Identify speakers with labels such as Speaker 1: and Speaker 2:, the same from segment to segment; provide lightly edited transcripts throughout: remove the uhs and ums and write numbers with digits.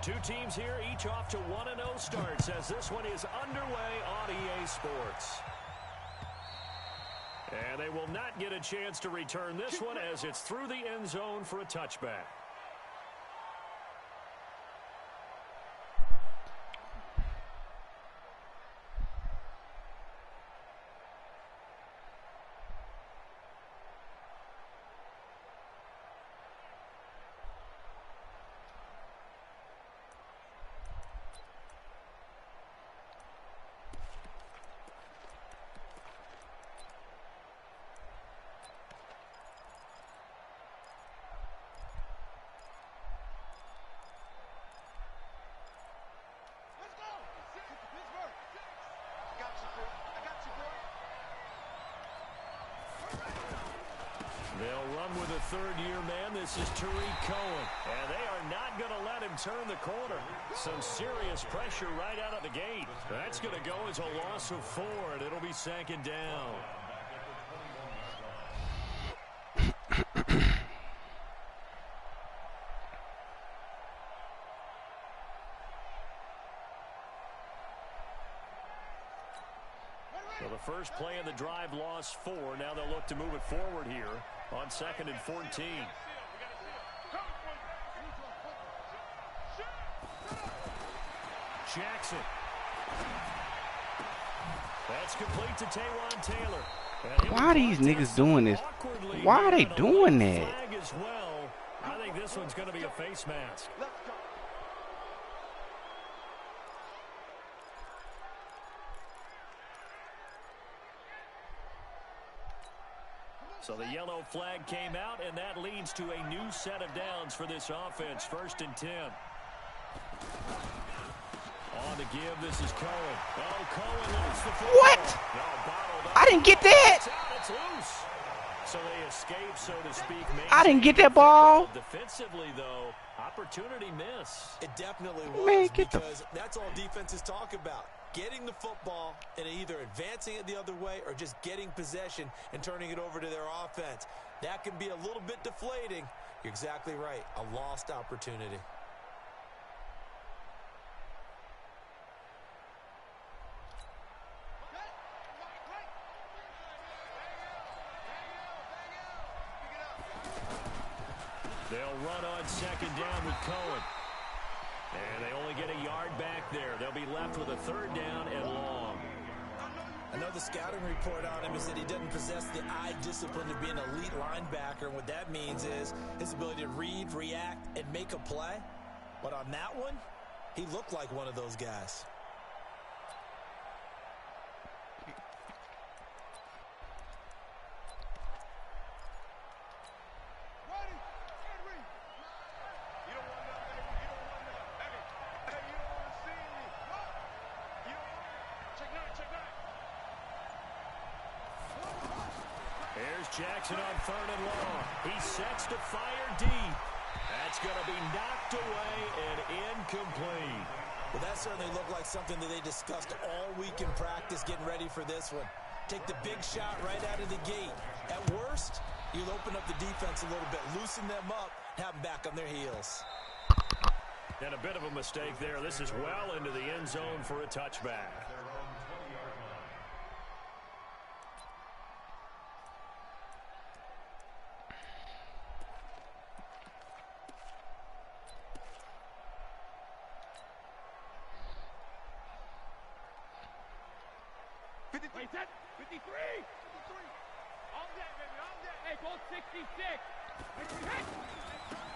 Speaker 1: Two teams here, each off to 1-0 starts as this one is underway on EA Sports. And they will not get a chance to return this one as it's through the end zone for a touchback. They'll run with a third-year man. This is Tariq Cohen. And they are not going to let him turn the corner. Some serious pressure right out of the gate. That's going to go as a loss of 4, and it'll be second down. So the first play of the drive lost 4. Now they'll look to move it forward here on 2nd and 14. Jackson. That's complete to Taywan Taylor.
Speaker 2: Why are these niggas doing this? Why are they doing that?
Speaker 1: As well. I think this one's going to be a face mask. So the yellow flag came out, and that leads to a new set of downs for this offense. 1st and 10. On the give, this is Cohen. Oh, Cohen loses the football.
Speaker 2: What? I didn't get that.
Speaker 1: It's loose. So they escape, so to speak.
Speaker 2: I didn't get that ball.
Speaker 1: Defensively, though, opportunity miss.
Speaker 3: It definitely was, because that's all defenses talk about. Getting the football and either advancing it the other way or just getting possession and turning it over to their offense. That can be a little bit deflating. You're exactly right. A lost opportunity.
Speaker 1: They'll run on 2nd down with Cohen. And they only get a yard back there. They'll be left with a 3rd down and long.
Speaker 3: I know the scouting report on him is that he doesn't possess the eye discipline to be an elite linebacker. And what that means is his ability to read, react, and make a play. But on that one, he looked like one of those guys.
Speaker 1: Jackson on 3rd and long. He sets to fire deep. That's going to be knocked away and incomplete.
Speaker 3: Well, that certainly looked like something that they discussed all week in practice getting ready for this one. Take the big shot right out of the gate. At worst, you'll open up the defense a little bit, loosen them up, have them back on their heels.
Speaker 1: And a bit of a mistake there. This is well into the end zone for a touchback.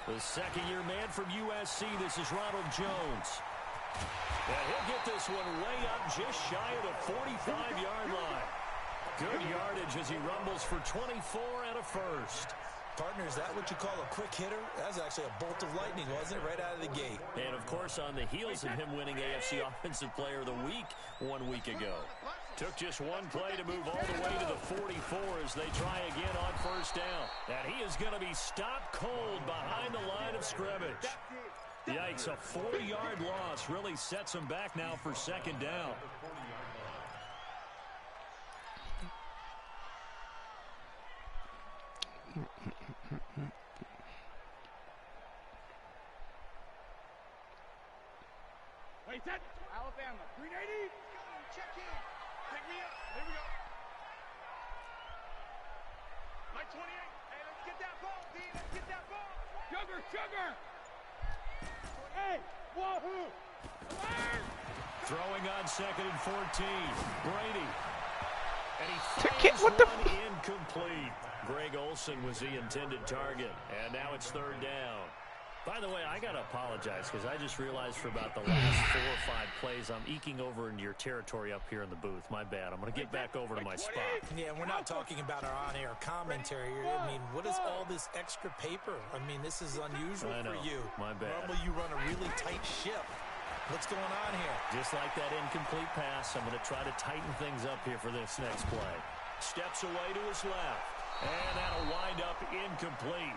Speaker 1: The second-year man from USC, this is Ronald Jones. And he'll get this one way up just shy of the 45-yard line. Good yardage as he rumbles for 24 and a first.
Speaker 3: Partner, is that what you call a quick hitter? That was actually a bolt of lightning, wasn't it? Right out of the gate.
Speaker 1: And, of course, on the heels of him winning AFC Offensive Player of the Week 1 week ago. Took just one play to move all the way to the 44 as they try again on 1st down. And he is going to be stopped cold behind the line of scrimmage. Yikes, a 4-yard loss really sets him back now for 2nd down.
Speaker 4: Ready, set. Alabama, 380. Check in. Pick me up. Here we go. Mike 28. Hey, let's get that ball, D. Let's get that ball. Sugar. Hey, wahoo.
Speaker 1: Throwing on 2nd and 14. Brady. And he
Speaker 2: What
Speaker 1: fires
Speaker 2: the
Speaker 1: one incomplete. Greg Olsen was the intended target. And now it's 3rd down. By the way, I got to apologize because I just realized for about the last 4 or 5 plays, I'm eking over into your territory up here in the booth. My bad. I'm going to get back over to my spot.
Speaker 3: Yeah, we're not talking about our on-air commentary. I mean, what is all this extra paper? I mean, this is unusual for you.
Speaker 1: My bad.
Speaker 3: Normally you run a really tight ship. What's going on here?
Speaker 1: Just like that incomplete pass, I'm going to try to tighten things up here for this next play. Steps away to his left. And that'll wind up incomplete.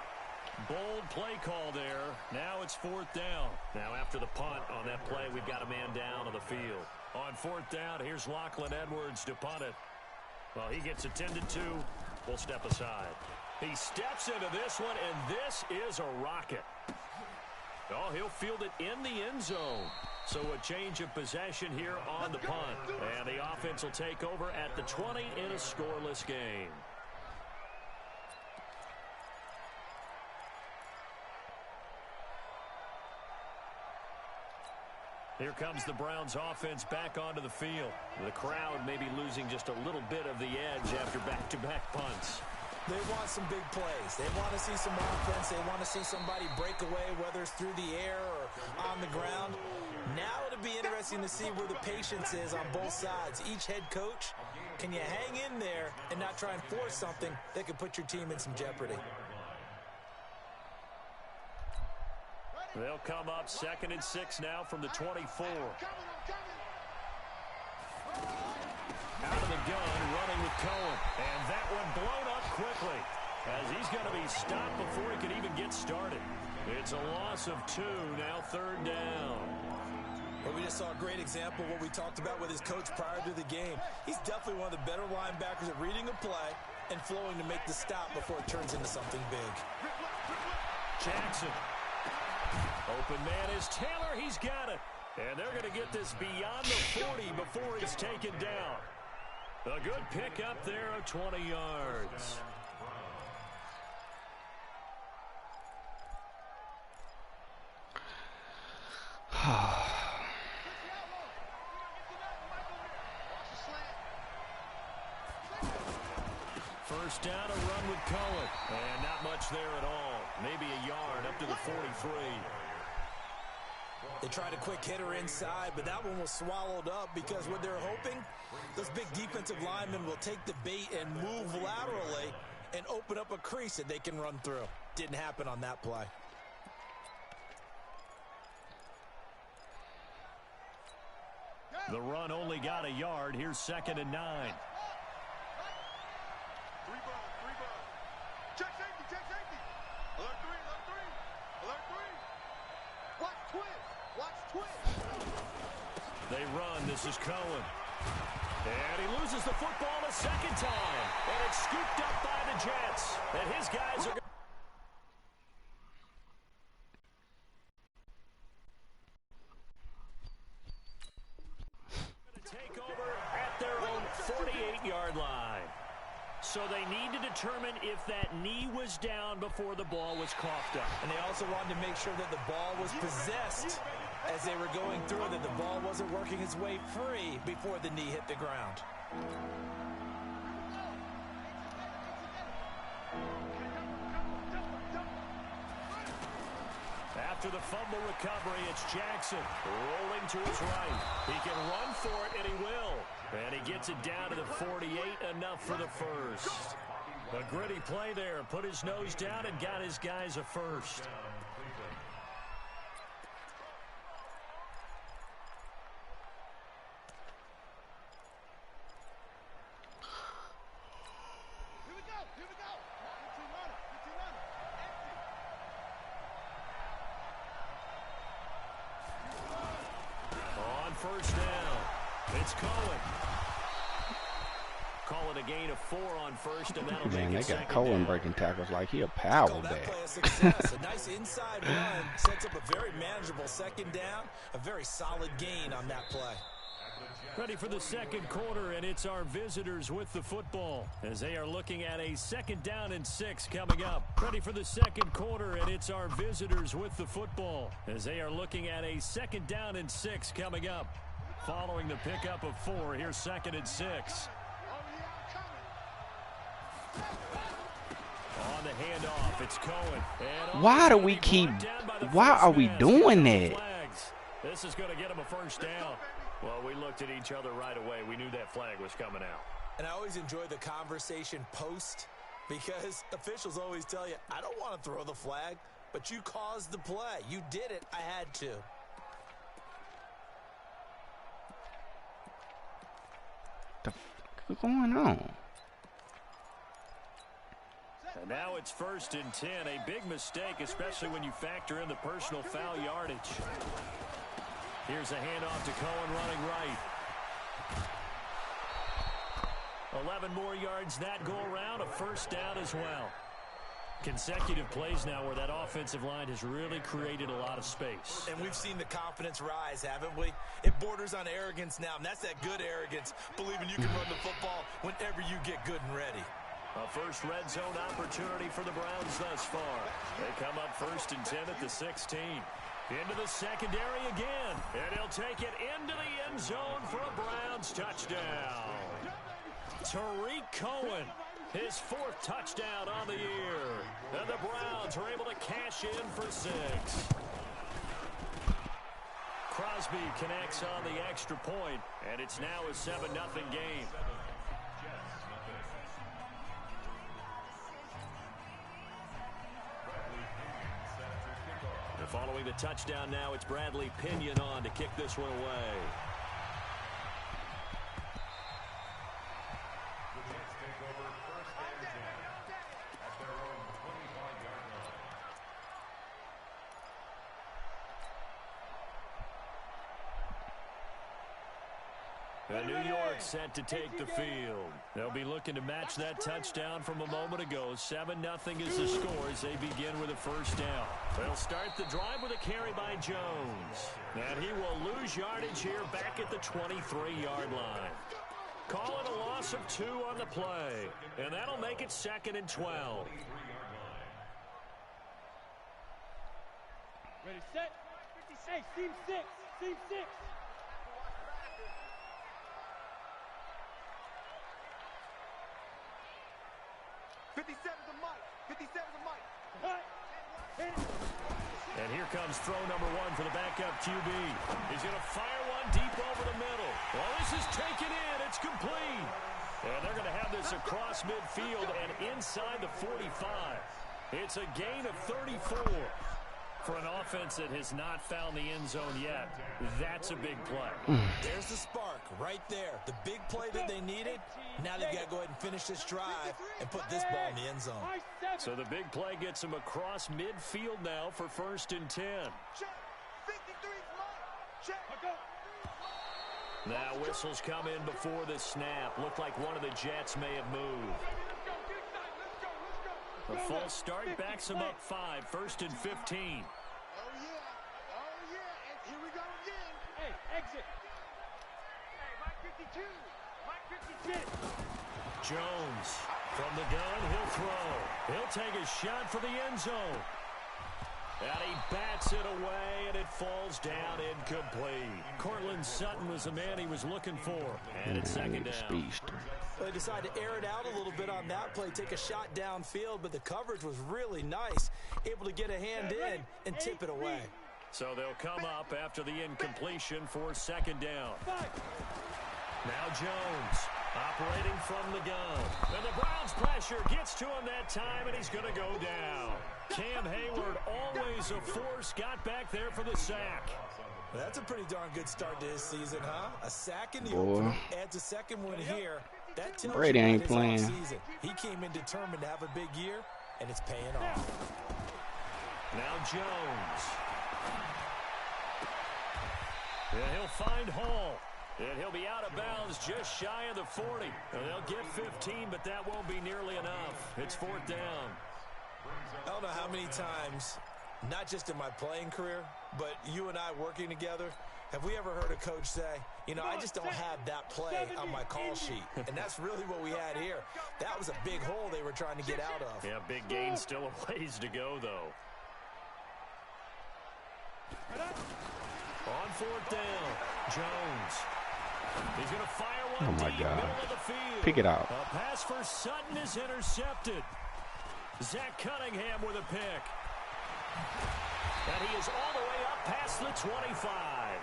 Speaker 1: Bold play call there. Now it's 4th down. Now after the punt on that play, we've got a man down on the field. On 4th down, here's Lachlan Edwards to punt it. Well, he gets attended to. We'll step aside. He steps into this one, and this is a rocket. Oh, he'll field it in the end zone. So a change of possession here on the punt. And the offense will take over at the 20 in a scoreless game. Here comes the Browns offense back onto the field. The crowd may be losing just a little bit of the edge after back-to-back punts.
Speaker 3: They want some big plays. They want to see some offense. They want to see somebody break away, whether it's through the air or on the ground. Now it'll be interesting to see where the patience is on both sides. Each head coach, can you hang in there and not try and force something that could put your team in some jeopardy?
Speaker 1: They'll come up 2nd and 6 now from the 24. Out of the gun, running with Cohen. And that one blown up quickly as he's going to be stopped before he can even get started. It's a loss of 2, now 3rd down.
Speaker 3: Well, we just saw a great example of what we talked about with his coach prior to the game. He's definitely one of the better linebackers at reading a play and flowing to make the stop before it turns into something big.
Speaker 1: Jackson. Open man is Taylor. He's got it. And they're going to get this beyond the 40 before he's taken down. A good pickup there of 20 yards. First down, a run with Cohen. And not much there at all. Maybe a yard up to the 43.
Speaker 3: They tried a quick hitter inside, but that one was swallowed up because what they're hoping, those big defensive linemen will take the bait and move laterally and open up a crease that they can run through. Didn't happen on that play.
Speaker 1: The run only got a yard. Here's 2nd and 9.
Speaker 4: Check safety. Alert 3. Watch twin.
Speaker 1: They run. This is Cohen. And he loses the football a second time. And it's scooped up by the Jets. And his guys are going to take over at their own 48-yard line. So they need to determine if that knee was down before the ball was coughed up.
Speaker 3: And they also wanted to make sure that the ball was possessed as they were going through, that the ball wasn't working its way free before the knee hit the ground.
Speaker 1: After the fumble recovery, it's Jackson rolling to his right. He can run for it, and he will. And he gets it down to the 48, enough for the first. A gritty play there. Put his nose down and got his guys a first.
Speaker 4: Here we go.
Speaker 1: On first down, it's Cohen. call it a gain of 4 on first, and that'll
Speaker 2: Man,
Speaker 1: make
Speaker 2: they
Speaker 1: it
Speaker 2: got
Speaker 1: second
Speaker 2: Cohen
Speaker 1: down.
Speaker 2: breaking tackles like he a power
Speaker 3: Call that
Speaker 2: back.
Speaker 3: play a success. A nice inside run sets up a very manageable second down. A very solid gain on that play.
Speaker 1: Ready for the second quarter, and it's our visitors with the football as they are looking at a 2nd down and 6 coming up. Ready for the second quarter, and it's our visitors with the football as they are looking at a 2nd down and 6 coming up. Following the pickup of 4, here's 2nd and 6. On the handoff, it's Cohen.
Speaker 2: Why do we keep? Why are we doing that?
Speaker 1: This is going to get him a first down. Well, we looked at each other right away. We knew that flag was coming out.
Speaker 3: And I always enjoy the conversation post because officials always tell you, I don't want to throw the flag, but you caused the play. You did it. I had to.
Speaker 2: The fuck going on?
Speaker 1: And now it's 1st and 10. A big mistake, especially when you factor in the personal foul yardage. Here's a handoff to Cohen running right. 11 more yards that go around, a first down as well. Consecutive plays now where that offensive line has really created a lot of space.
Speaker 3: And we've seen the confidence rise, haven't we? It borders on arrogance now, and that's that good arrogance, believing you can run the football whenever you get good and ready.
Speaker 1: A first red zone opportunity for the Browns thus far. They come up 1st and 10 at the 16. Into the secondary again. And he'll take it into the end zone for a Browns touchdown. Tariq Cohen, his 4th touchdown on the year. And the Browns are able to cash in for 6. Crosby connects on the extra point, and it's now a 7-0 game. Following the touchdown now, it's Bradley Pinion on to kick this one away.
Speaker 4: The Jets take over 1st and 10 at their own 25-yard line.
Speaker 1: And New York set to take the field. They'll be looking to match that touchdown from a moment ago. 7-0 is the score as they begin with a first down. They'll start the drive with a carry by Jones. And he will lose yardage here back at the 23-yard line. Call it a loss of 2 on the play. And that'll make it 2nd and 12.
Speaker 4: Ready, set. 56, team 6, team 6. 57's a Mike. 57's a Mike.
Speaker 1: And here comes throw number 1 for the backup QB. He's going to fire one deep over the middle. Well, this is taken in. It's complete. And they're going to have this across midfield and inside the 45. It's a gain of 34. For an offense that has not found the end zone yet, that's a big play.
Speaker 3: There's the spark right there. The big play that they needed. Now they've got to go ahead and finish this drive and put this ball in the end zone.
Speaker 1: So the big play gets them across midfield now for 1st and 10. Now whistles come in before the snap. Looked like one of the Jets may have moved. The false start backs them up 5, 1st and 15.
Speaker 4: Oh, yeah. And here we go again. Hey, exit. Hey, Mike 52. Mike 56.
Speaker 1: Jones from the gun. He'll throw. He'll take a shot for the end zone. And he bats it away, and it falls down incomplete. Cortland Sutton was the man he was looking for. And it's 2nd down.
Speaker 3: Well, they decided to air it out a little bit on that play, take a shot downfield, but the coverage was really nice. Able to get a hand in and tip it away.
Speaker 1: So they'll come up after the incompletion for 2nd down. Now Jones operating from the gun. And the Browns pressure gets to him that time, and he's going to go down. Cam Hayward, always a force, got back there for the sack.
Speaker 3: Well, that's a pretty darn good start to his season, huh? A sack in the opener, adds a second one here. That tells
Speaker 2: Brady
Speaker 3: you
Speaker 2: ain't
Speaker 3: his
Speaker 2: playing.
Speaker 3: offseason. He came in determined to have a big year, and it's paying off.
Speaker 1: Now Jones. Yeah, he'll find Hall. And he'll be out of bounds just shy of the 40. And they'll get 15, but that won't be nearly enough. It's 4th down.
Speaker 3: I don't know how many times, not just in my playing career, but you and I working together, have we ever heard a coach say, you know, I just don't have that play on my call sheet. And that's really what we had here. That was a big hole they were trying to get out of.
Speaker 1: Yeah, big gain, still a ways to go, though. On 4th down, Jones. He's going to fire one.
Speaker 2: Oh, my
Speaker 1: deep,
Speaker 2: God.
Speaker 1: middle of the field.
Speaker 2: Pick it out.
Speaker 1: A pass for Sutton is intercepted. Zach Cunningham with a pick. And he is all the way up past the 25.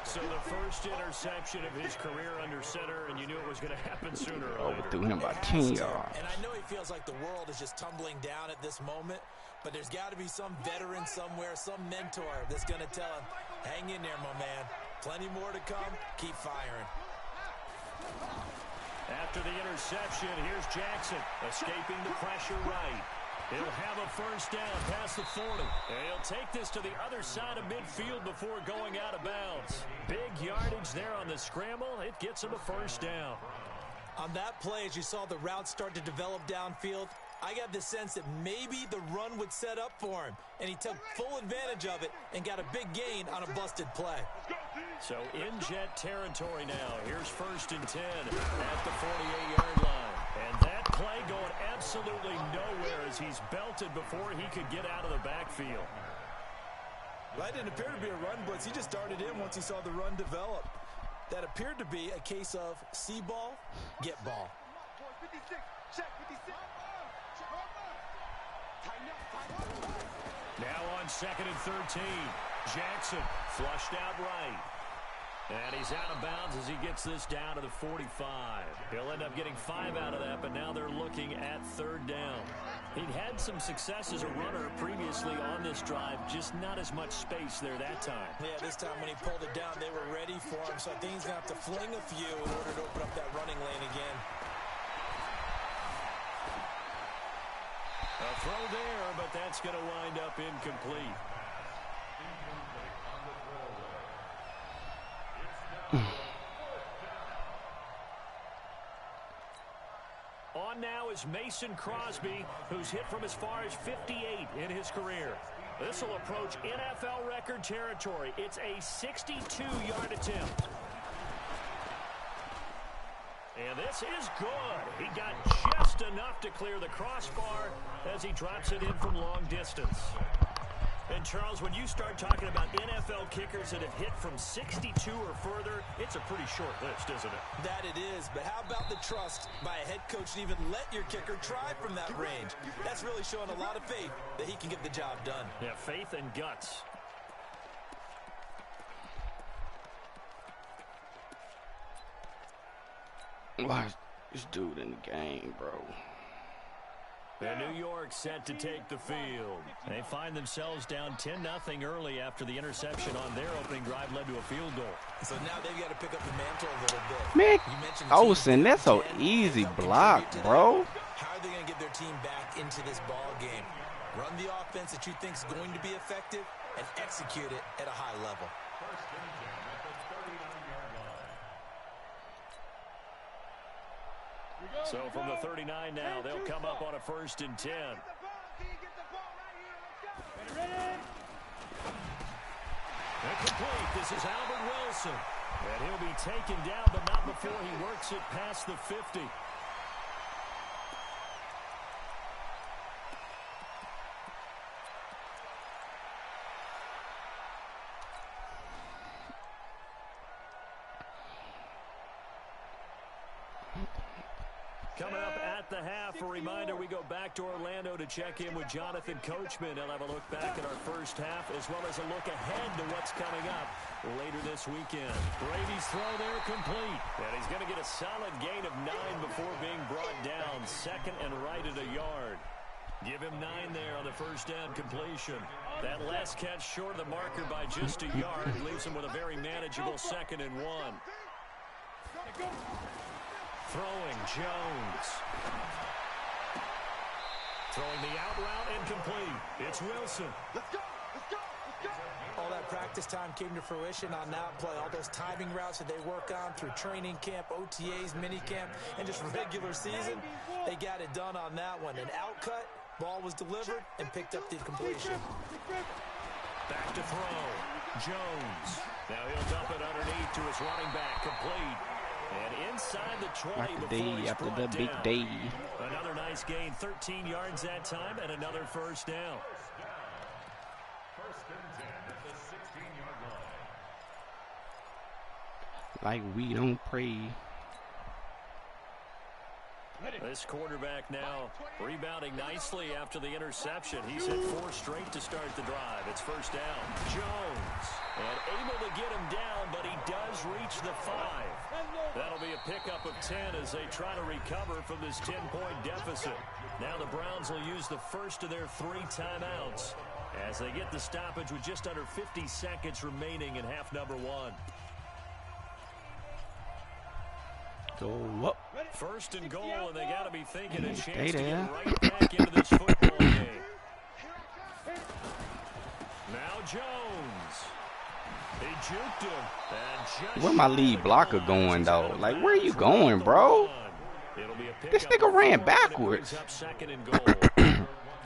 Speaker 1: So the first interception of his career under center, and you knew it was going to happen sooner or later.
Speaker 2: Overthrew him by 10 yards.
Speaker 3: And I know he feels like the world is just tumbling down at this moment, but there's got to be some veteran somewhere, some mentor that's going to tell him, hang in there, my man. Plenty more to come. Keep firing.
Speaker 1: After the interception, here's Jackson escaping the pressure right. He'll have a first down past the 40. And he'll take this to the other side of midfield before going out of bounds. Big yardage there on the scramble. It gets him a first down.
Speaker 3: On that play, as you saw the route start to develop downfield, I got the sense that maybe the run would set up for him. And he took full advantage of it and got a big gain on a busted play.
Speaker 1: So in Jet territory now. Here's 1st and 10 at the 48-yard line. And that play going absolutely nowhere as he's belted before he could get out of the backfield.
Speaker 3: Well, that didn't appear to be a run blitz. He just started in once he saw the run develop. That appeared to be a case of see ball, get ball.
Speaker 1: Now on 2nd and 13. Jackson flushed out right. And he's out of bounds as he gets this down to the 45. He'll end up getting 5 out of that, but now they're looking at 3rd down. He'd had some success as a runner previously on this drive, just not as much space there that time.
Speaker 3: Yeah, this time when he pulled it down, they were ready for him, so I think he's going to have to fling a few in order to open up that running lane again.
Speaker 1: A throw there, but that's going to wind up incomplete. On now is Mason Crosby, who's hit from as far as 58 in his career. This will approach NFL record territory. It's a 62-yard attempt. And this is good. He got just enough to clear the crossbar as he drops it in from long distance. And, Charles, when you start talking about NFL kickers that have hit from 62 or further, it's a pretty short list, isn't it?
Speaker 3: That it is, but how about the trust by a head coach to even let your kicker try from that range? That's really showing a lot of faith that he can get the job done.
Speaker 1: Yeah, faith and guts.
Speaker 2: Why is this dude in the game, bro?
Speaker 1: And New York set to take the field. They find themselves down 10-0 early after the interception on their opening drive led to a field goal.
Speaker 3: So now they've got to pick up the mantle a little bit.
Speaker 2: Mick Olsen, that's so easy block, bro.
Speaker 3: How are they going to get their team back into this ball game? Run the offense that you think is going to be effective and execute it at a high level.
Speaker 1: So from the 39 now, they'll come up on a 1st and 10. Incomplete. This is Albert Wilson. And he'll be taken down, but not before he works it past the 50. Coming up at the half, a reminder, we go back to Orlando to check in with Jonathan Coachman. He'll have a look back at our first half as well as a look ahead to what's coming up later this weekend. Brady's throw there complete. And he's going to get a solid gain of 9 before being brought down. 2nd and right at a yard. Give him 9 there on the first down completion. That last catch short of the marker by just a yard leaves him with a very manageable 2nd and 1. Throwing Jones. Throwing the out route incomplete. It's Wilson.
Speaker 3: All that that practice time came to fruition on that play. All those timing routes that they work on through training camp, OTAs, mini camp, and just regular season, they got it done on that one. An outcut, ball was delivered, and picked up the completion.
Speaker 1: Back to throw. Jones. Now he'll dump it underneath to his running back, complete. And inside the 20 before he's
Speaker 2: after
Speaker 1: brought
Speaker 2: the big
Speaker 1: down.
Speaker 2: day.
Speaker 1: Another nice gain, 13 yards that time, and another first down.
Speaker 5: First and 10 at the 16-yard line.
Speaker 2: Like we don't pray.
Speaker 1: This quarterback now rebounding nicely after the interception. He's hit 4 straight to start the drive. It's first down. Jones. And able to get him down, but he does reach the 5. That'll be a pickup of 10 as they try to recover from this 10-point deficit. Now the Browns will use the first of their 3 timeouts as they get the stoppage with just under 50 seconds remaining in half number 1.
Speaker 2: Go up.
Speaker 1: First and goal, and they got to be thinking a chance to get right back into this football game. Now Jones. He juked him. And
Speaker 2: Where my lead blocker going, though? Like, where are you going, bro? This nigga ran backwards.
Speaker 1: Up second and goal.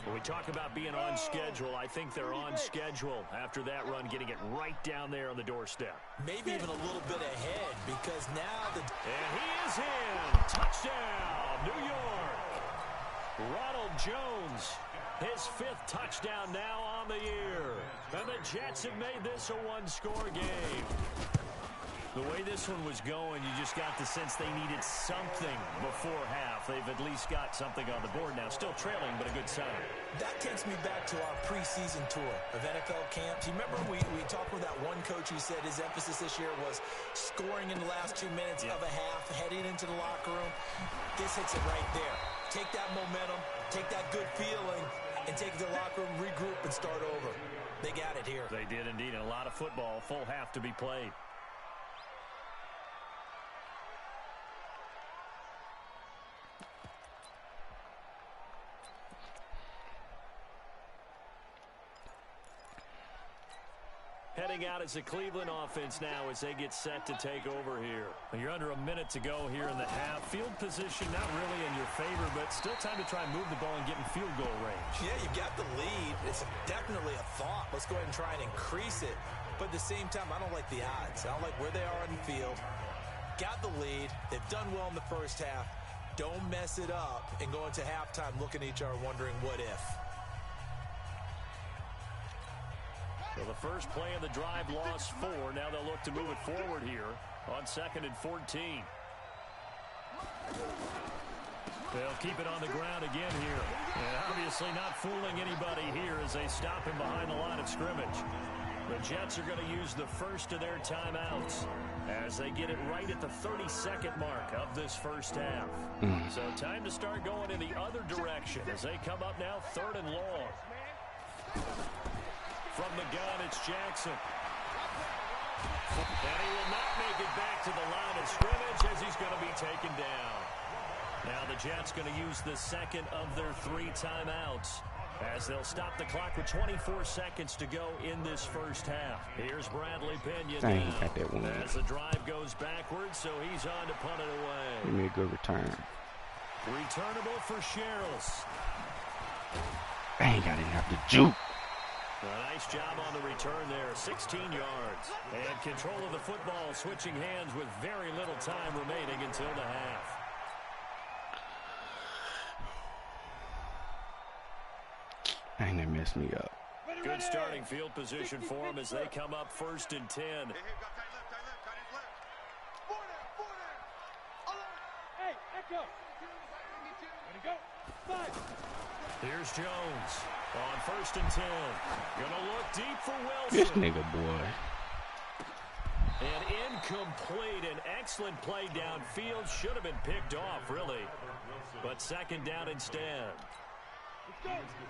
Speaker 1: When we talk about being on schedule, I think they're on schedule after that run, getting it right down there on the doorstep.
Speaker 3: Maybe even a little bit ahead because now the...
Speaker 1: And he is in. Touchdown, New York. Ronald Jones, his 5th touchdown now on the year. And the Jets have made this a 1-score game. The way this one was going, you just got the sense they needed something before half. They've at least got something on the board now. Still trailing, but a good sign.
Speaker 3: That takes me back to our preseason tour of NFL camps. You remember we talked with that one coach who said his emphasis this year was scoring in the last 2 minutes of a half, heading into the locker room. This hits it right there. Take that momentum, take that good feeling, and take it to the locker room, regroup, and start over. They got it here.
Speaker 1: They did indeed. A lot of football, full half to be played. Heading out as a Cleveland offense now as they get set to take over here. You're under a minute to go here in the half. Field position not really in your favor, but still time to try and move the ball and get in field goal range.
Speaker 3: Yeah, you've got the lead. It's definitely a thought. Let's go ahead and try and increase it. But at the same time, I don't like the odds. I don't like where they are on the field. Got the lead. They've done well in the first half. Don't mess it up and go into halftime looking at each other wondering what if.
Speaker 1: So the first play of the drive lost 4. Now they'll look to move it forward here on 2nd and 14. They'll keep it on the ground again here. And obviously not fooling anybody here as they stop him behind the line of scrimmage. The Jets are going to use the first of their timeouts as they get it right at the 30-second mark of this first half. So time to start going in the other direction as they come up now 3rd and long. From the gun, it's Jackson. And he will not make it back to the line of scrimmage as he's going to be taken down. Now the Jets going to use the second of their 3 timeouts as they'll stop the clock with 24 seconds to go in this first half. Here's Bradley Pena down as the drive goes backwards, so he's on to punt it away.
Speaker 2: Give me a good return.
Speaker 1: Returnable for Sherrills.
Speaker 2: Dang, I didn't have to juke.
Speaker 1: A nice job on the return there, 16 yards. And control of the football, switching hands with very little time remaining until the half.
Speaker 2: Dang, that messed me up.
Speaker 1: Good starting field position for them as they come up 1st and 10.
Speaker 4: Hey, echo. Ready to go. 5.
Speaker 1: Here's Jones on 1st and 10. Gonna look deep for Wilson.
Speaker 2: This nigga, boy.
Speaker 1: And incomplete. An excellent play downfield. Should have been picked off, really. But 2nd down instead.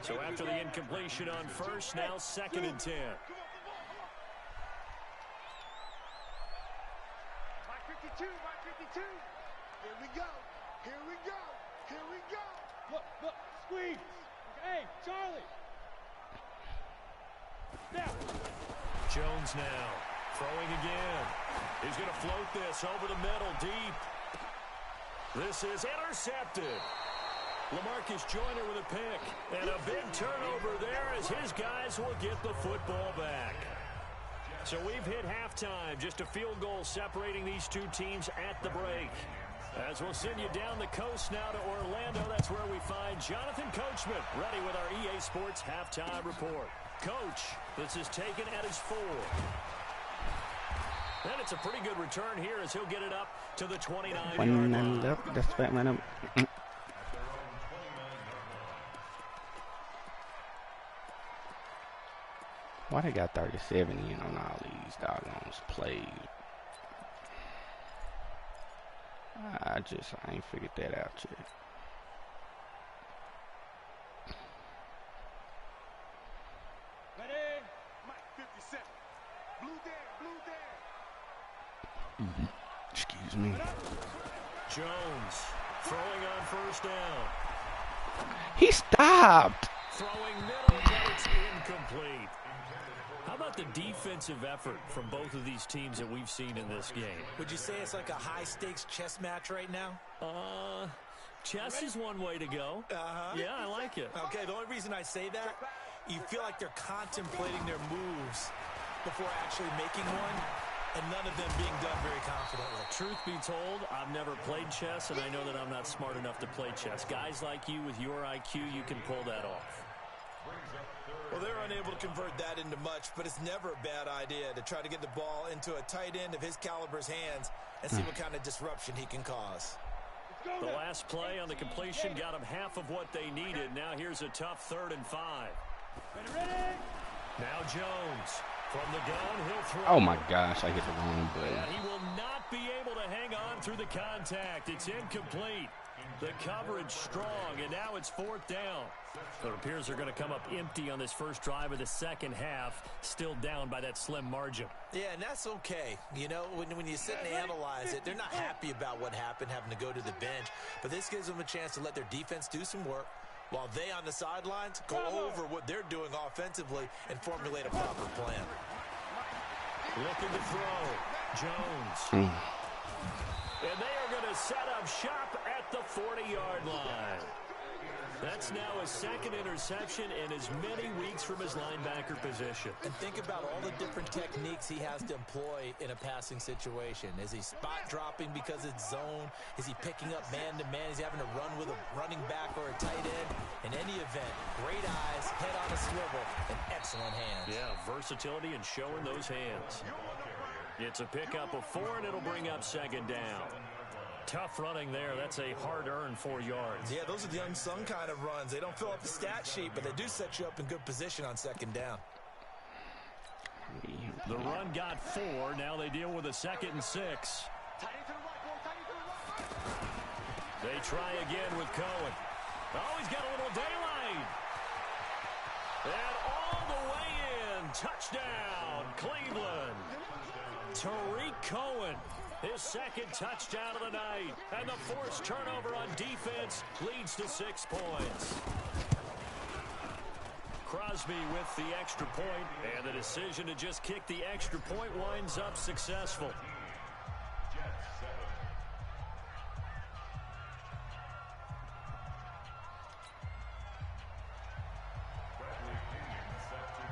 Speaker 1: So after the incompletion on 1st, now 2nd and 10.
Speaker 4: 52, 52. Here we go. Here we go. Here we go. Look, squeeze. Hey, Charlie. Now.
Speaker 1: Jones now. Throwing again. He's going to float this over the middle, deep. This is intercepted. LaMarcus Joyner with a pick. And a big turnover there as his guys will get the football back. So we've hit halftime. Just a field goal separating these two teams at the break. As we'll send you down the coast now to Orlando, that's where we find Jonathan Coachman ready with our EA Sports halftime report. Coach, this is taken at his 4. And it's a pretty good return here as he'll get it up to the 29-yard line.
Speaker 2: That's Batman. Why they got 37 in on all these doggone plays? I ain't figured that out yet.
Speaker 4: Ready? Mike 57. Blue there.
Speaker 2: Excuse me.
Speaker 1: Jones throwing on first down.
Speaker 2: He stopped.
Speaker 1: Throwing middle, but it's incomplete. How about the defensive effort from both of these teams that we've seen in this game?
Speaker 3: Would you say it's like a high-stakes chess match right now?
Speaker 1: Chess is one way to go. Yeah, I like it.
Speaker 3: Okay, the only reason I say that, you feel like they're contemplating their moves before actually making one, and none of them being done very confidently.
Speaker 1: Truth be told, I've never played chess, and I know that I'm not smart enough to play chess. Guys like you with your IQ, you can pull that off.
Speaker 3: Well, they're unable to convert that into much, but it's never a bad idea to try to get the ball into a tight end of his caliber's hands and see what kind of disruption he can cause.
Speaker 1: The last play on the completion got them half of what they needed. Now here's a tough 3rd and 5.
Speaker 4: Ready?
Speaker 1: Now Jones from the gun, he'll throw.
Speaker 2: Oh my gosh, I hit the wrong button.
Speaker 1: And he will not be able to hang on through the contact. It's incomplete. The coverage strong, and now it's 4th down. So it appears they're going to come up empty on this first drive of the second half, still down by that slim margin.
Speaker 3: Yeah, and that's okay. You know, when you sit and analyze it, they're not happy about what happened, having to go to the bench. But this gives them a chance to let their defense do some work while they on the sidelines go over what they're doing offensively and formulate a proper plan.
Speaker 1: Looking to throw. Jones. And they are going to set up shop at the 40-yard line. That's now his 2nd interception in as many weeks from his linebacker position.
Speaker 3: And think about all the different techniques he has to employ in a passing situation. Is he spot dropping because it's zone? Is he picking up man-to-man? Is he having to run with a running back or a tight end? In any event, great eyes, head on a swivel, and excellent hands.
Speaker 1: Yeah, versatility and showing those hands. It's a pickup of 4, and it'll bring up 2nd down. Tough running there. That's a hard-earned 4 yards.
Speaker 3: Yeah, those are the unsung kind of runs. They don't fill up the stat sheet, but they do set you up in good position on 2nd down.
Speaker 1: The run got 4. Now they deal with a 2nd and 6. They try again with Cohen. Oh, he's got a little daylight. And all the way in. Touchdown, Cleveland. Tariq Cohen, his 2nd touchdown of the night. And the forced turnover on defense leads to 6 points. Crosby with the extra point, and the decision to just kick the extra point winds up successful.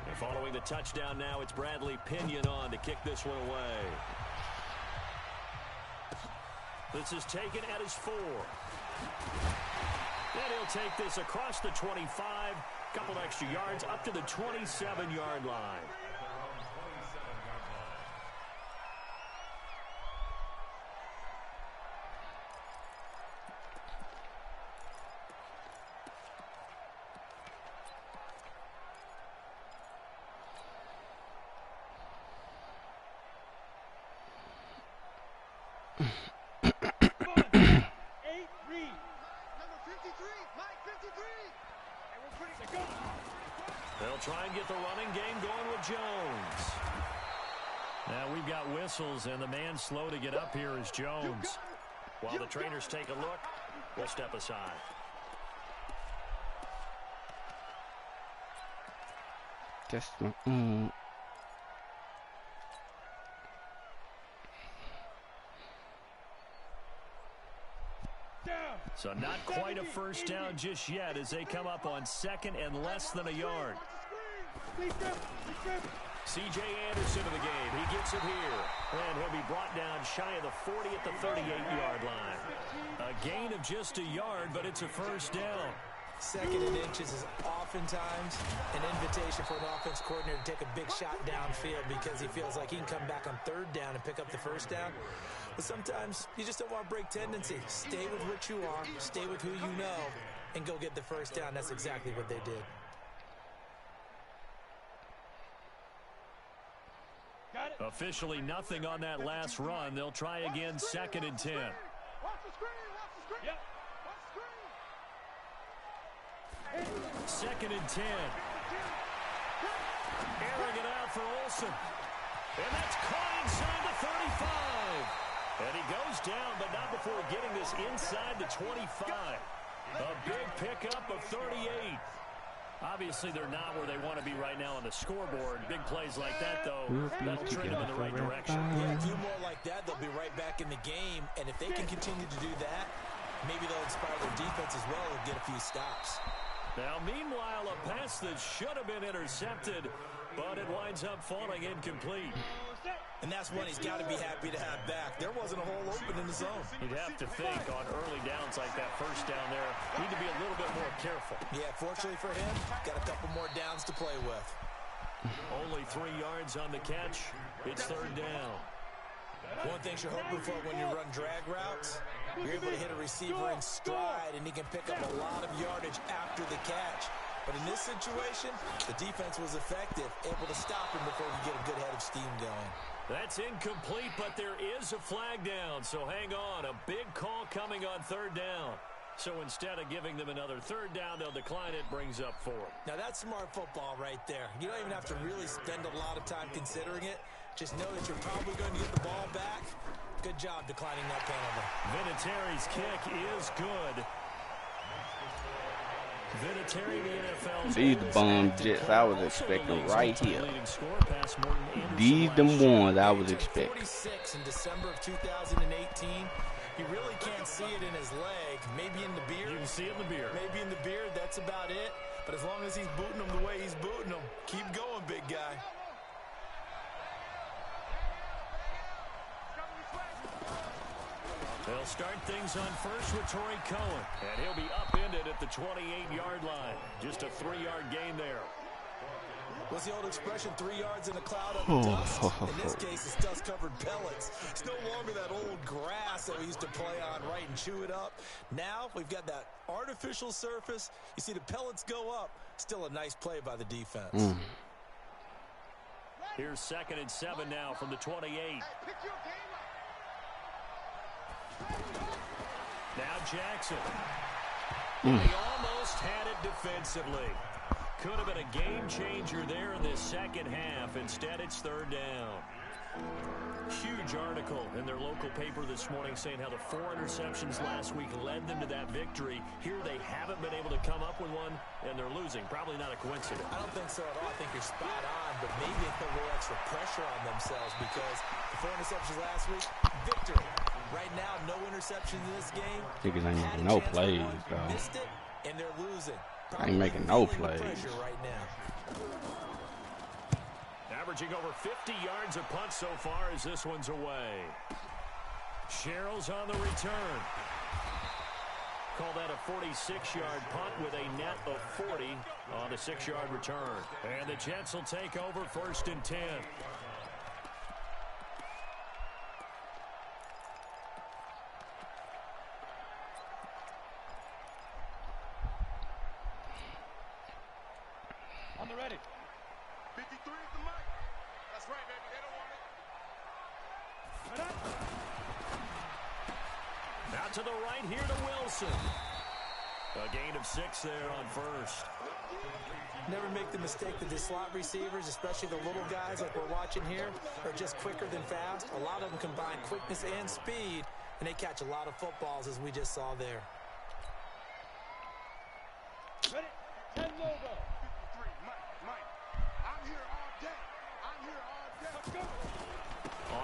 Speaker 1: And following the touchdown now, it's Bradley Pinion on to kick this one away. This is taken at his 4. And he'll take this across the 25. Couple extra yards up to the 27-yard line. They'll try and get the running game going with Jones. Now we've got whistles, and the man slow to get up here is Jones. While the trainers take a look, we'll step aside.
Speaker 2: Just
Speaker 1: So not quite a first down just yet as they come up on second and less than a yard. C.J. Anderson in the game. He gets it here. And he'll be brought down shy of the 40 at the 38-yard line. A gain of just a yard, but it's a first down.
Speaker 3: Second and inches is oftentimes an invitation for an offense coordinator to take a big shot downfield because he feels like he can come back on third down and pick up the first down. But sometimes you just don't want to break tendency. Stay with what you are, stay with who you know, and go get the first down. That's exactly what they did.
Speaker 1: Officially nothing on that last run. They'll try again, second and 10. Second and 10. Airing it out for Olsen. And that's caught inside the 35. And he goes down, but not before getting this inside the 25. A big pickup of 38. Obviously, they're not where they want to be right now on the scoreboard. Big plays like that, though, that'll trend them in the right direction.
Speaker 3: Yeah, a few more like that, they'll be right back in the game. And if they can continue to do that, maybe they'll inspire their defense as well and get a few stops.
Speaker 1: Now, meanwhile, a pass that should have been intercepted, but it winds up falling incomplete.
Speaker 3: And that's one he's got to be happy to have back. There wasn't a hole open in the zone.
Speaker 1: You'd have to think on early downs like that first down there, need to be a little bit more careful.
Speaker 3: Yeah, fortunately for him, got a couple more downs to play with.
Speaker 1: Only 3 yards on the catch. It's third down.
Speaker 3: One thing you're hoping for when you run drag routes, you're able to hit a receiver in stride, and he can pick up a lot of yardage after the catch. But in this situation, the defense was effective, able to stop him before he get a good head of steam going.
Speaker 1: That's incomplete, but there is a flag down, so hang on. A big call coming on third down. So instead of giving them another third down, they'll decline it, brings up 4.
Speaker 3: Now that's smart football right there. You don't even have to really spend a lot of time considering it. Just know that you're probably going to get the ball back. Good job declining that penalty.
Speaker 1: Vinatieri's kick is good. Vinatieri, the NFL's
Speaker 2: These bum Jets I was expecting right here. These them ones I was expecting.
Speaker 3: 46 in December of 2018. You really can't see it in his leg. Maybe in the beard.
Speaker 1: You can see it in the beard.
Speaker 3: Maybe in the beard. That's about it. But as long as he's booting him the way he's booting him, keep going, big guy.
Speaker 1: They'll start things on first with Torrey Cohen. And he'll be upended at the 28-yard line. Just a 3-yard gain there.
Speaker 3: What's the old expression, 3 yards in a cloud of dust? In this case, it's dust-covered pellets. It's no longer that old grass that we used to play on, right, and chew it up. Now we've got that artificial surface. You see the pellets go up. Still a nice play by the defense.
Speaker 1: Here's second and 7 now from the 28. Now Jackson. He almost had it defensively. Could have been a game changer there in this second half. Instead, it's third down. Huge article in their local paper this morning saying how the 4 interceptions last week led them to that victory. Here they haven't been able to come up with one, and they're losing. Probably not a coincidence.
Speaker 3: I don't think so at all. I think you're spot on, but maybe they put a little extra pressure on themselves because the 4 interceptions last week, victory. Right now, no interceptions in this game.
Speaker 2: Niggas ain't making no plays, bro.
Speaker 3: Missed it, and they're losing.
Speaker 2: I ain't making no plays.
Speaker 3: Right now.
Speaker 1: Averaging over 50 yards a punt so far as this one's away. Sherrill's on the return. Call that a 46-yard punt with a net of 40 on the 6-yard return. And the Jets will take over first and 10.
Speaker 4: On the ready. 53 is the mic. That's right, baby. They don't want it.
Speaker 1: Out to the right here to Wilson. A gain of 6 there on first.
Speaker 3: Never make the mistake that the slot receivers, especially the little guys like we're watching here, are just quicker than fast. A lot of them combine quickness and speed, and they catch a lot of footballs as we just saw there.
Speaker 4: Ready? 10 logo. 53, Mike. I'm here all day. I'm here all day. Let's go.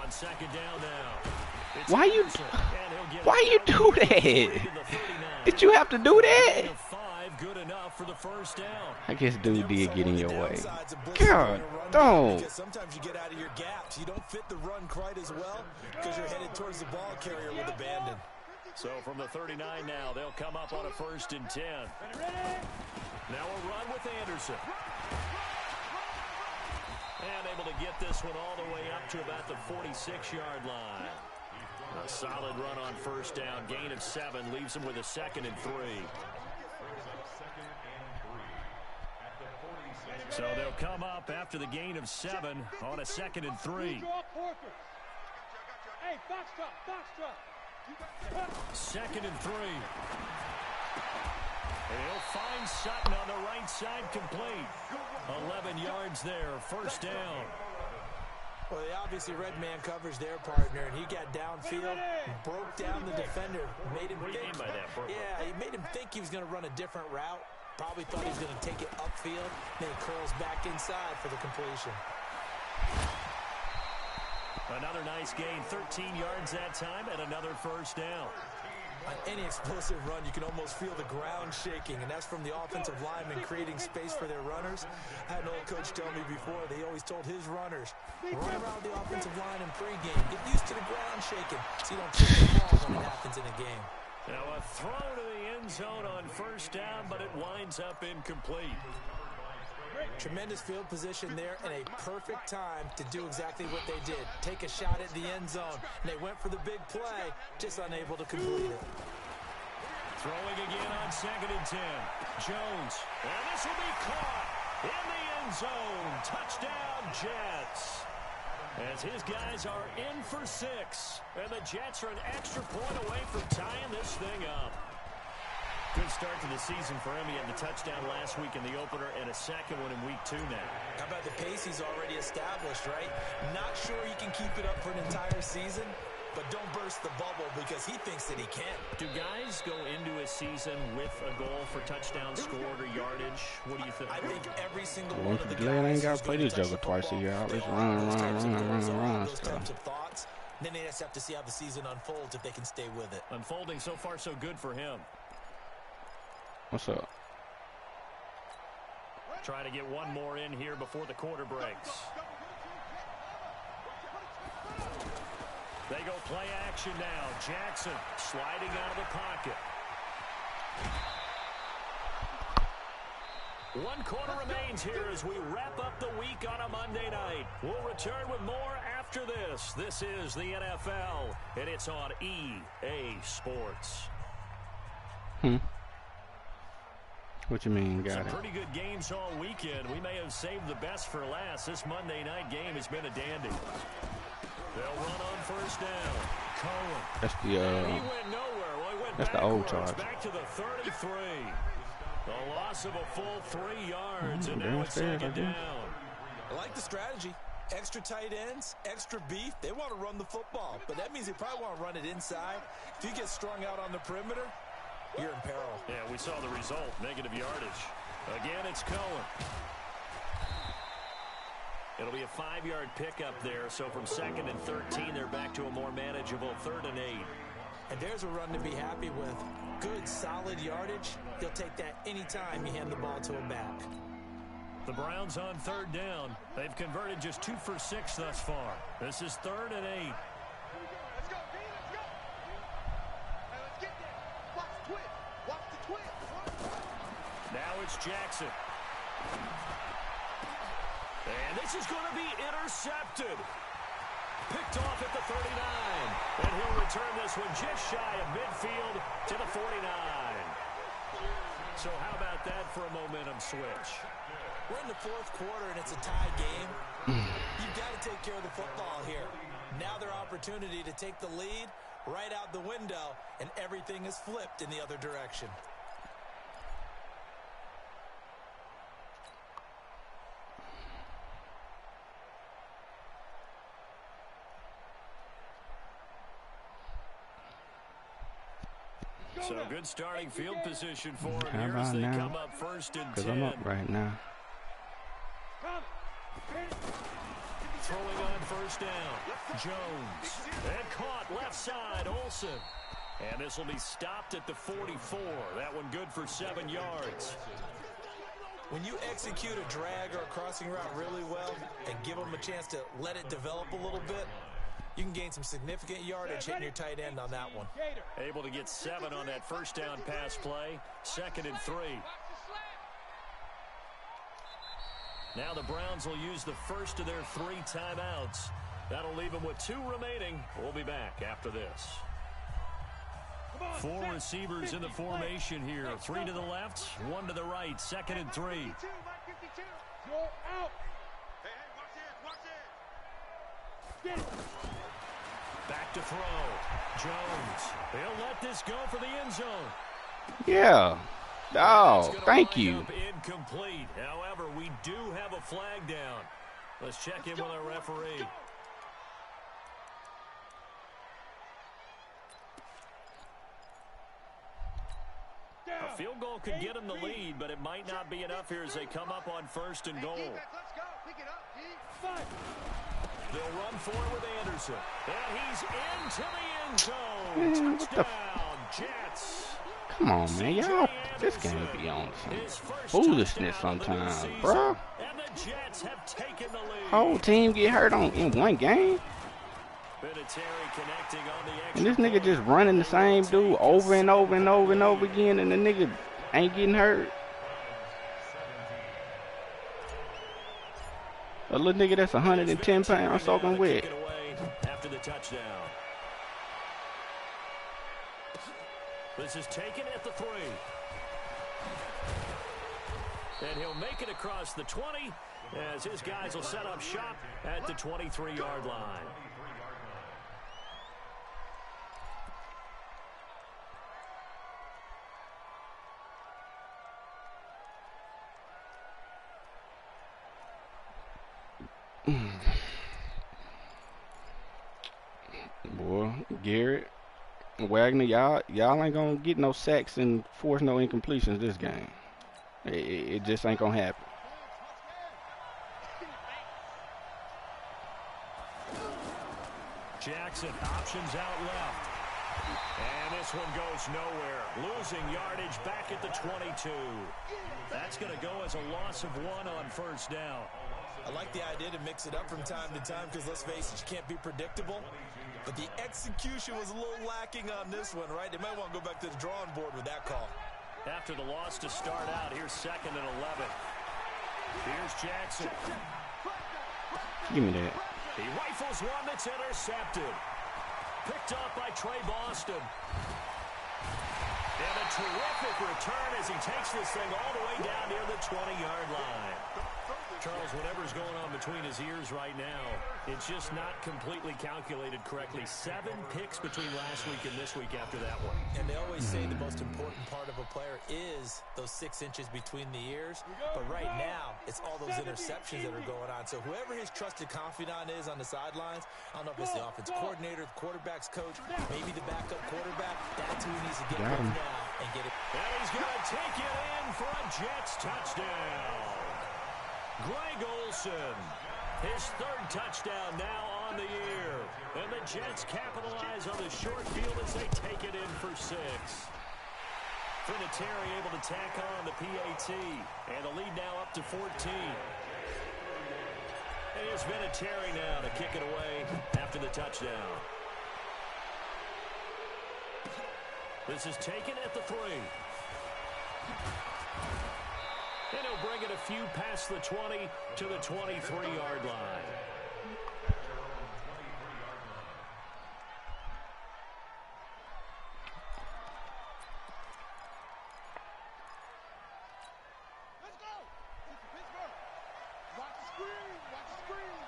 Speaker 1: On second down now. It's
Speaker 2: Why you
Speaker 1: Anderson, and he'll get
Speaker 2: do that?
Speaker 1: to the 39.
Speaker 2: Did you have to do that?
Speaker 1: Gain of 5, good enough for the first down.
Speaker 2: I guess dude did get in your way.
Speaker 3: God,
Speaker 2: dog.
Speaker 3: Because sometimes you get out of your gaps. You don't fit the run quite as well because you're headed towards the ball carrier with abandon.
Speaker 1: So from the 39 now, they'll come up on a 1st and 10. Now a run with Anderson. And able to get this one all the way up to about the 46-yard line. A solid run on 1st down. Gain of 7 leaves them with a 2nd and 3. So they'll come up after the gain of 7 on a 2nd and 3.
Speaker 4: Hey, box drop.
Speaker 1: 2nd and 3. And he'll find Sutton on the right side, complete. 11 yards there, 1st down.
Speaker 3: Well, they obviously red man covers their partner, and he got downfield, broke down the defender, made him
Speaker 1: What do you mean by that, Brooke?
Speaker 3: Yeah, he made him think he was going to run a different route. Probably thought he was going to take it upfield. Then he curls back inside for the completion.
Speaker 1: Another nice gain, 13 yards that time, and another 1st down.
Speaker 3: On any explosive run, you can almost feel the ground shaking, and that's from the offensive linemen creating space for their runners. I had an old coach tell me before, they always told his runners, run around the offensive line in pregame. Get used to the ground shaking so you don't trip the ball when it happens in a game.
Speaker 1: Now a throw to the end zone on 1st down, but it winds up incomplete.
Speaker 3: Tremendous field position there and a perfect time to do exactly what they did. Take a shot at the end zone. And they went for the big play, just unable to complete it.
Speaker 1: Throwing again on 2nd and 10. Jones. And this will be caught in the end zone. Touchdown, Jets. As his guys are in for 6. And the Jets are an extra point away from tying this thing up. Good start to the season for him. He had the touchdown last week in the opener and a 2nd one in week 2 now.
Speaker 3: How about the pace he's already established, right? Not sure he can keep it up for an entire season, but don't burst the bubble because he thinks that he can.
Speaker 1: Do guys go into a season with a goal for touchdowns scored or yardage? What do you think?
Speaker 3: I think every single
Speaker 2: Well,
Speaker 3: one of the
Speaker 2: glad I ain't
Speaker 3: guys
Speaker 2: got to play this jugger twice a year. I'll just run.
Speaker 3: those types of thoughts. Then they just have to see how the season unfolds if they can stay with it.
Speaker 1: Unfolding so far so good for him.
Speaker 2: What's up?
Speaker 1: Try to get one more in here before the quarter breaks. They go play action now. Jackson sliding out of the pocket. 1 quarter remains here as we wrap up the week on a Monday night. We'll return with more after this. This is the NFL, and it's on EA Sports.
Speaker 2: What you mean, got
Speaker 1: Some
Speaker 2: it?
Speaker 1: pretty good games all weekend. We may have saved the best for last. This Monday night game has been a dandy. They'll run on 1st down. Cohen.
Speaker 2: That's
Speaker 1: He went nowhere. Well, he went
Speaker 2: That's the old
Speaker 1: backwards,
Speaker 2: charge.
Speaker 1: back to the 33. The loss of a full 3 yards, and now it's 2nd down.
Speaker 3: I like the strategy. Extra tight ends, extra beef. They want to run the football, but that means they probably want to run it inside. If you get strung out on the perimeter, you're in peril.
Speaker 1: Yeah, we saw the result. Negative yardage. Again, it's Cohen. It'll be a 5-yard pickup there. So from 2nd and 13, they're back to a more manageable 3rd and 8.
Speaker 3: And there's a run to be happy with. Good, solid yardage. He'll take that anytime you hand the ball to him back.
Speaker 1: The Browns on 3rd down. They've converted just 2 for 6 thus far. This is 3rd and 8.
Speaker 4: Let's go, B, let's go. Hey, let's get there. Watch the twist. Watch the twist.
Speaker 1: Now it's Jackson. And this is going to be intercepted. Picked off at the 39. And he'll return this one just shy of midfield to the 49. So how about that for a momentum switch?
Speaker 3: We're in the 4th quarter, and it's a tie game. You've got to take care of the football here. Now their opportunity to take the lead right out the window, and everything is flipped in the other direction.
Speaker 1: So good starting field position for them
Speaker 2: How
Speaker 1: here as
Speaker 2: about
Speaker 1: they
Speaker 2: now?
Speaker 1: come up 1st and 10.
Speaker 2: Because I'm up right now.
Speaker 1: Throwing on 1st down. Jones. And caught left side. Olsen. And this will be stopped at the 44. That one good for 7 yards.
Speaker 3: When you execute a drag or a crossing route really well and give them a chance to let it develop a little bit, you can gain some significant yardage hitting your tight end on that one.
Speaker 1: Able to get 7 on that first down pass play. 2nd and 3. Now the Browns will use the first of their 3 timeouts. That'll leave them with 2 remaining. We'll be back after this. 4 receivers in the formation here. 3 to the left, 1 to the right. 2nd and 3.
Speaker 4: You're out.
Speaker 1: Back to throw. Jones. He'll let this go for the end zone.
Speaker 2: Yeah. Oh, thank you.
Speaker 1: Incomplete. However, we do have a flag down. Let's check in with our referee. A field goal could get them the lead, but it might not be enough here as they come up on 1st and goal. They'll run for it with Anderson. And he's into the end zone. Touchdown, Jets.
Speaker 2: Come on, man. Y'all, this game be on some foolishness sometimes, bro.
Speaker 1: And the Jets have taken the lead.
Speaker 2: Whole team get hurt in one game.
Speaker 1: Connecting on the
Speaker 2: And this nigga just running the same dude over and over and over and over again, and the nigga ain't getting hurt. A little nigga that's 110 pounds soaking wet.
Speaker 1: After the touchdown. This is taken at the 3. And he'll make it across the 20 as his guys will set up shop at the 23-yard line.
Speaker 2: Boy, Garrett, Wagner, y'all ain't gonna get no sacks and force no incompletions this game. It just ain't gonna happen.
Speaker 1: Jackson options out left. And this one goes nowhere. Losing yardage back at the 22. That's going to go as a loss of 1 on 1st down.
Speaker 3: I like the idea to mix it up from time to time because, let's face it, you can't be predictable. But the execution was a little lacking on this one, right? They might want to go back to the drawing board with that call.
Speaker 1: After the loss to start out, here's 2nd and 11. Here's Jackson.
Speaker 2: Give me that.
Speaker 1: He rifles one that's intercepted. Picked up by Trey Boston. And a terrific return as he takes this thing all the way down near the 20-yard line. Charles, whatever's going on between his ears right now, it's just not completely calculated correctly. 7 picks between last week and this week after that one.
Speaker 3: And they always say the most important part of a player is those 6 inches between the ears. But right now, it's all those interceptions that are going on. So whoever his trusted confidant is on the sidelines, I don't know if it's the offensive coordinator, the quarterback's coach, maybe the backup quarterback, that's who he needs to get right now and get it.
Speaker 1: And he's going to take it in for a Jets touchdown. Greg Olsen, his 3rd touchdown now on the year. And the Jets capitalize on the short field as they take it in for 6. Vinatieri able to tack on the PAT. And the lead now up to 14. And here's Vinatieri now to kick it away after the touchdown. This is taken at the 3. And he'll bring it a few past the 20 to the 23-yard line.
Speaker 4: Let's go. Pittsburgh. Watch the screen. Watch the screen.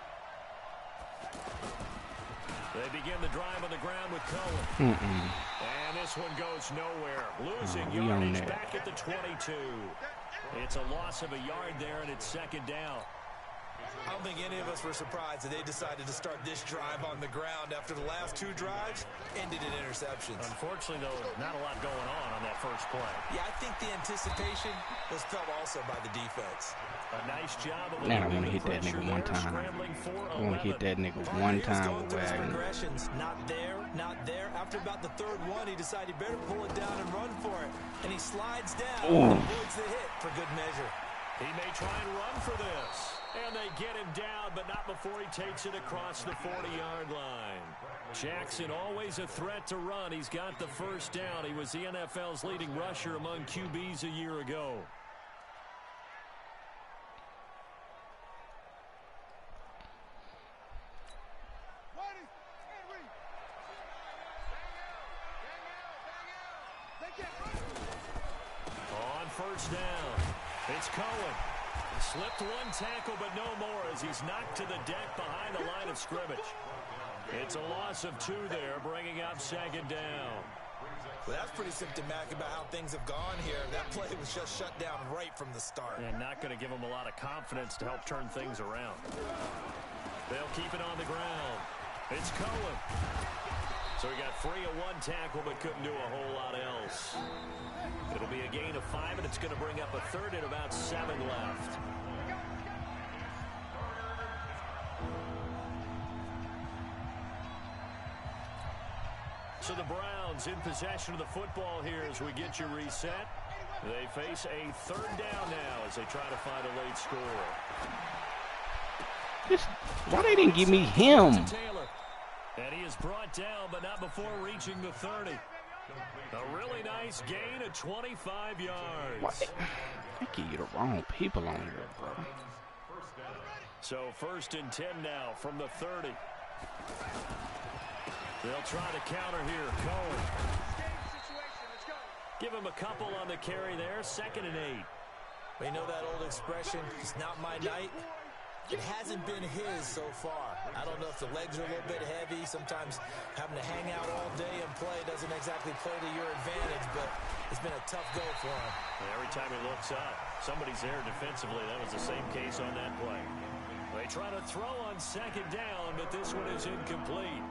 Speaker 1: They begin the drive on the ground with Cohen. And this one goes nowhere. Losing yardage back at the 22. It's a loss of a yard there, and it's 2nd down.
Speaker 3: I don't think any of us were surprised that they decided to start this drive on the ground after the last 2 drives ended in interceptions.
Speaker 1: Unfortunately, though, not a lot going on that first play.
Speaker 3: Yeah, I think the anticipation was felt also by the defense.
Speaker 1: A nice job of
Speaker 2: Man, I want to hit that nigga one time. I want to hit that nigga one time with Wagner.
Speaker 3: Progressions, not there, not there. After about the 3rd one, he decided he better pull it down and run for it. And he slides down and avoids the hit for good measure.
Speaker 1: He may try and run for this. And they get him down, but not before he takes it across the 40-yard line. Jackson always a threat to run. He's got the first down. He was the NFL's leading rusher among QBs a year ago. On first down, it's Cohen. Slipped one tackle, but no more as he's knocked to the deck behind the line of scrimmage. It's a loss of 2 there, bringing up 2nd down.
Speaker 3: Well, that's pretty symptomatic about how things have gone here. That play was just shut down right from the start.
Speaker 1: And not going to give them a lot of confidence to help turn things around. They'll keep it on the ground. It's Cohen. So he got free of 1 tackle, but couldn't do a whole lot else. It'll be a gain of 5, and it's going to bring up a 3rd and about 7 left. So the Browns in possession of the football here as we get you reset. They face a 3rd down now as they try to find a late score.
Speaker 2: Why they didn't give me him?
Speaker 1: And he is brought down, but not before reaching the 30. A really nice gain of 25 yards.
Speaker 2: What? I give you the wrong people on here, bro.
Speaker 1: So 1st and 10 now from the 30. They'll try to counter here. Cohen. Give him a couple on the carry there. 2nd and 8.
Speaker 3: We know that old expression, it's not my night. It hasn't been his so far. I don't know if the legs are a little bit heavy. Sometimes having to hang out all day and play doesn't exactly play to your advantage, but it's been a tough go for him.
Speaker 1: Every time he looks up, somebody's there defensively. That was the same case on that play. They try to throw on 2nd down, but this one is incomplete.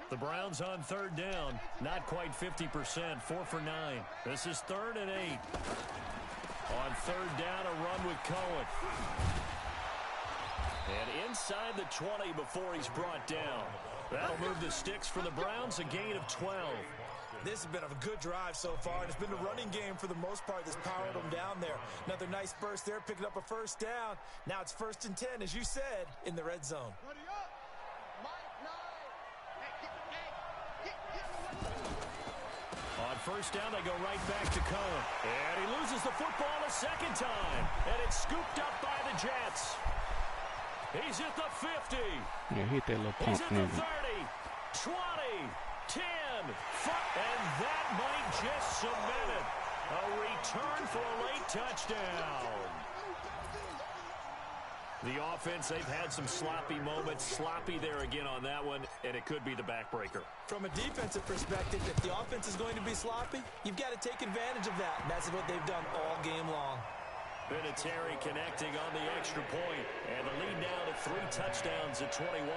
Speaker 1: The Browns on 3rd down, not quite 50%, 4 for 9. This is 3rd and 8. On 3rd down, a run with Cohen. And inside the 20 before he's brought down. That'll move the sticks for the Browns, a gain of 12.
Speaker 3: This has been a good drive so far, and it's been the running game for the most part that's powered them down there. Another nice burst there, picking up a 1st down. Now it's 1st and 10, as you said, in the red zone.
Speaker 1: On 1st down, they go right back to Cohen. And he loses the football a 2nd time. And it's scooped up by the Jets. He's at the 50.
Speaker 2: Yeah, hit that little pump.
Speaker 1: He's at the 30, 20, 10, 5. And that might just cement it. A return for a late touchdown. The offense, they've had some sloppy moments. Sloppy there again on that one, and it could be the backbreaker.
Speaker 3: From a defensive perspective, if the offense is going to be sloppy, you've got to take advantage of that. And that's what they've done all game long.
Speaker 1: Vinatieri connecting on the extra point, and the lead now to 3 touchdowns at 21.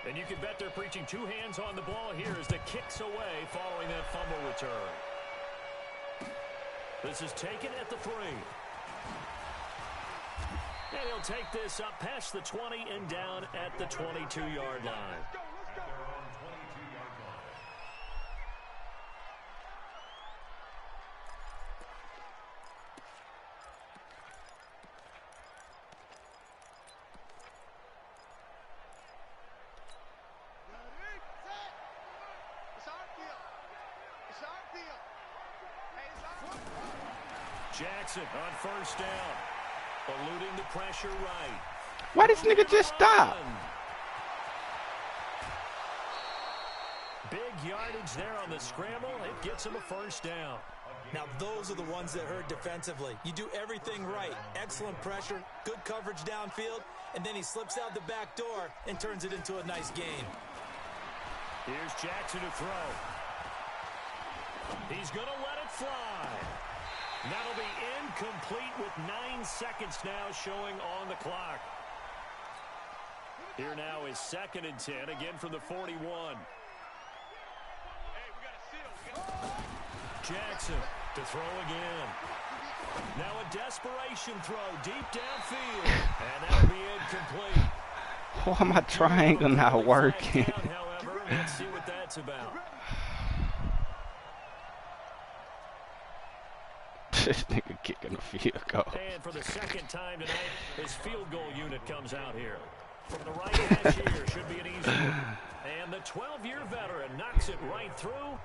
Speaker 1: And you can bet they're preaching 2 hands on the ball here as the kick's away following that fumble return. This is taken at the 3. And he'll take this up past the 20 and down at the 22-yard line. Jackson on 1st down. Eluding the pressure right.
Speaker 2: Why this nigga just stop?
Speaker 1: Big yardage there on the scramble. It gets him a 1st down.
Speaker 3: Now, those are the ones that hurt defensively. You do everything right. Excellent pressure, good coverage downfield, and then he slips out the back door and turns it into a nice gain.
Speaker 1: Here's Jackson to throw. He's going to let it fly. That'll be incomplete with 9 seconds now showing on the clock. Here now is 2nd and 10, again from the 41. Jackson to throw again. Now a desperation throw deep downfield, and that'll be incomplete.
Speaker 2: Why my triangle not working?
Speaker 1: However, let's see what that's about.
Speaker 2: This nigga kicking a field goal.
Speaker 1: And for the 2nd time tonight, his field goal unit comes out here. From the right hash here, should be an easy one. And the 12-year veteran knocks it right through.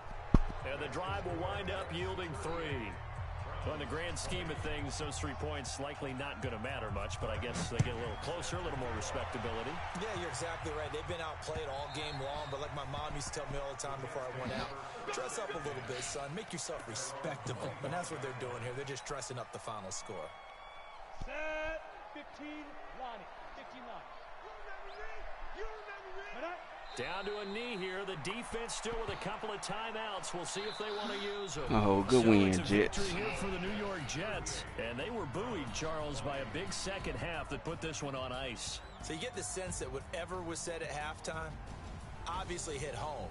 Speaker 1: And the drive will wind up yielding 3. So in the grand scheme of things, those 3 points likely not going to matter much, but I guess they get a little closer, a little more respectability.
Speaker 3: Yeah, you're exactly right. They've been outplayed all game long, but like my mom used to tell me all the time before I went out, dress up a little bit, son. Make yourself respectable. And that's what they're doing here. They're just dressing up the final score.
Speaker 4: Set 15, Lonnie. 15 line.
Speaker 1: Down to a knee here. The defense still with a couple of timeouts. We'll see if they want to use them.
Speaker 2: Oh, good win,
Speaker 1: It's a
Speaker 2: Jets.
Speaker 1: victory here for the New York Jets. And they were buoyed, Charles, by a big second half that put this one on ice.
Speaker 3: So you get the sense that whatever was said at halftime obviously hit home.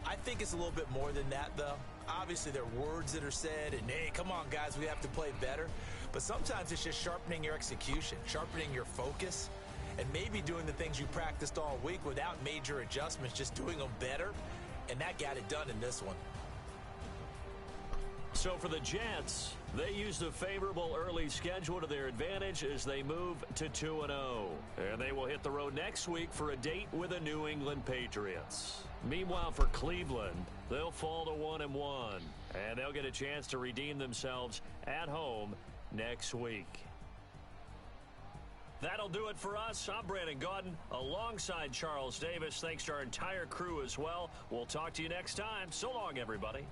Speaker 3: I think it's a little bit more than that, though. Obviously, there are words that are said, and, hey, come on, guys, we have to play better. But sometimes it's just sharpening your execution, sharpening your focus, and maybe doing the things you practiced all week without major adjustments, just doing them better. And that got it done in this one.
Speaker 1: So for the Jets, they used a favorable early schedule to their advantage as they move to 2-0. And they will hit the road next week for a date with the New England Patriots. Meanwhile, for Cleveland, they'll fall to 1-1. And they'll get a chance to redeem themselves at home next week. That'll do it for us. I'm Brandon Gaudin alongside Charles Davis. Thanks to our entire crew as well. We'll talk to you next time. So long, everybody.